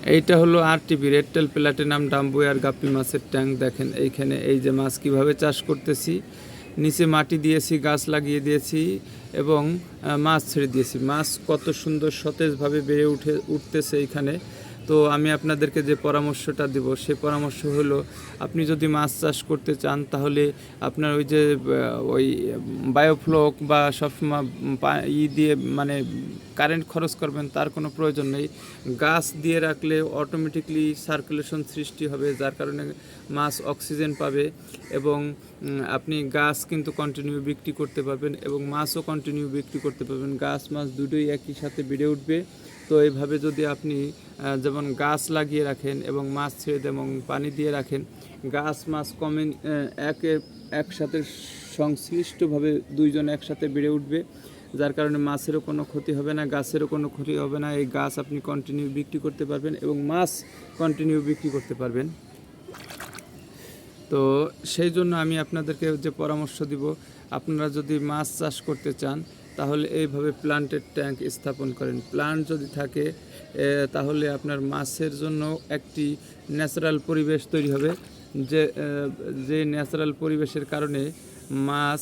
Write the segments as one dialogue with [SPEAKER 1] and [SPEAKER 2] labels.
[SPEAKER 1] এইটা হলো RTP red tail platinum ডাম্বুয়ার গাপ্পি মাছের ট্যাঙ্ক। দেখেন এইখানে এই যে মাছ কীভাবে চাষ করতেছি, নিচে মাটি দিয়েছি, গাছ লাগিয়ে দিয়েছি এবং মাছ ছেড়ে দিয়েছি। মাছ কত সুন্দর সতেজভাবে বেড়ে উঠতেছে এইখানে। তো আমি আপনাদেরকে যে পরামর্শটা দেব সে পরামর্শ হলো, আপনি যদি মাছ চাষ করতে চান তাহলে আপনার ওই যে ওই বায়োফ্লক বা সবসময় দিয়ে মানে কারেন্ট খরচ করবেন তার কোনো প্রয়োজন নেই। গাছ দিয়ে রাখলে অটোমেটিকলি সার্কুলেশন সৃষ্টি হবে, যার কারণে মাছ অক্সিজেন পাবে এবং আপনি গাছ কিন্তু কন্টিনিউ বিক্রি করতে পারবেন এবং মাছও কন্টিনিউ বিক্রি করতে পারবেন। গাছ মাছ দুটোই একই সাথে বেড়ে উঠবে। তো এইভাবে যদি আপনি যেমন গাছ লাগিয়ে রাখেন এবং মাছ ছেড়ে দেন এবং পানি দিয়ে রাখেন, গাছ মাছ একসাথে সংশ্লিষ্টভাবে দুইজন একসাথে বেড়ে উঠবে, যার কারণে মাছেরও কোনো ক্ষতি হবে না, গাছেরও কোনো ক্ষতি হবে না। এই গাছ আপনি কন্টিনিউ বিক্রি করতে পারবেন এবং মাছ কন্টিনিউ বিক্রি করতে পারবেন। তো সেই জন্য আমি আপনাদেরকে যে পরামর্শ দিব, আপনারা যদি মাছ চাষ করতে চান তাহলে এইভাবে প্লান্টেড ট্যাঙ্ক স্থাপন করেন। প্লান্ট যদি থাকে তাহলে আপনার মাছের জন্য একটি ন্যাচারাল পরিবেশ তৈরি হবে, যে ন্যাচারাল পরিবেশের কারণে মাছ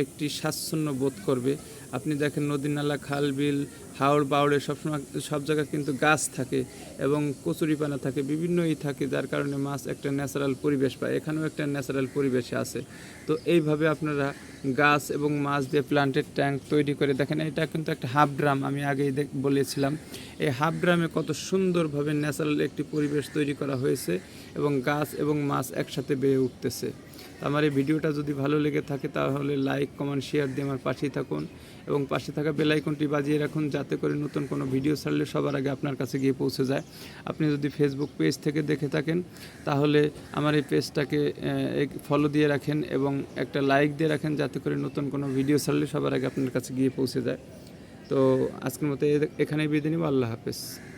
[SPEAKER 1] একটি স্বাচ্ছন্দ্য বোধ করবে। আপনি দেখেন নদী নালা খাল বিল হাওড় বাওড়ে সবসময় সব জায়গায় কিন্তু গাছ থাকে এবং কচুরিপানা থাকে, বিভিন্নই থাকে, যার কারণে মাছ একটা ন্যাচারাল পরিবেশ পায়। এখানেও একটা ন্যাচারাল পরিবেশে আছে। তো এইভাবে আপনারা গাছ এবং মাছ দিয়ে প্লান্টেড ট্যাঙ্ক তৈরি করে দেখেন। এটা কিন্তু একটা হাফ ড্রাম, আমি আগেই বলেছিলাম। এই হাফ ড্রামে কত সুন্দরভাবে ন্যাচারাল একটি পরিবেশ তৈরি করা হয়েছে এবং গাছ এবং মাছ একসাথে বেড়ে উঠতেছে। আমার এই ভিডিওটা যদি ভালো লেগে থাকে তাহলে লাইক কমেন্ট শেয়ার দিয়ে আমার পাশেই থাকুন এবং পাশে থাকা বেল আইকনটি বাজিয়ে রাখুন, যাতে করে নতুন কোনো ভিডিও ছাড়লে সবার আগে আপনার কাছে গিয়ে পৌঁছে যায়। আপনি যদি ফেসবুক পেজ থেকে দেখে থাকেন তাহলে আমার এই পেজটাকে ফলো দিয়ে রাখেন এবং একটা লাইক দিয়ে রাখেন, যাতে করে নতুন কোনো ভিডিও ছাড়লে সবার আগে আপনার কাছে গিয়ে পৌঁছে যায়। তো আজকের মতো এখানেই বিদায় নিব। আল্লাহ হাফেজ।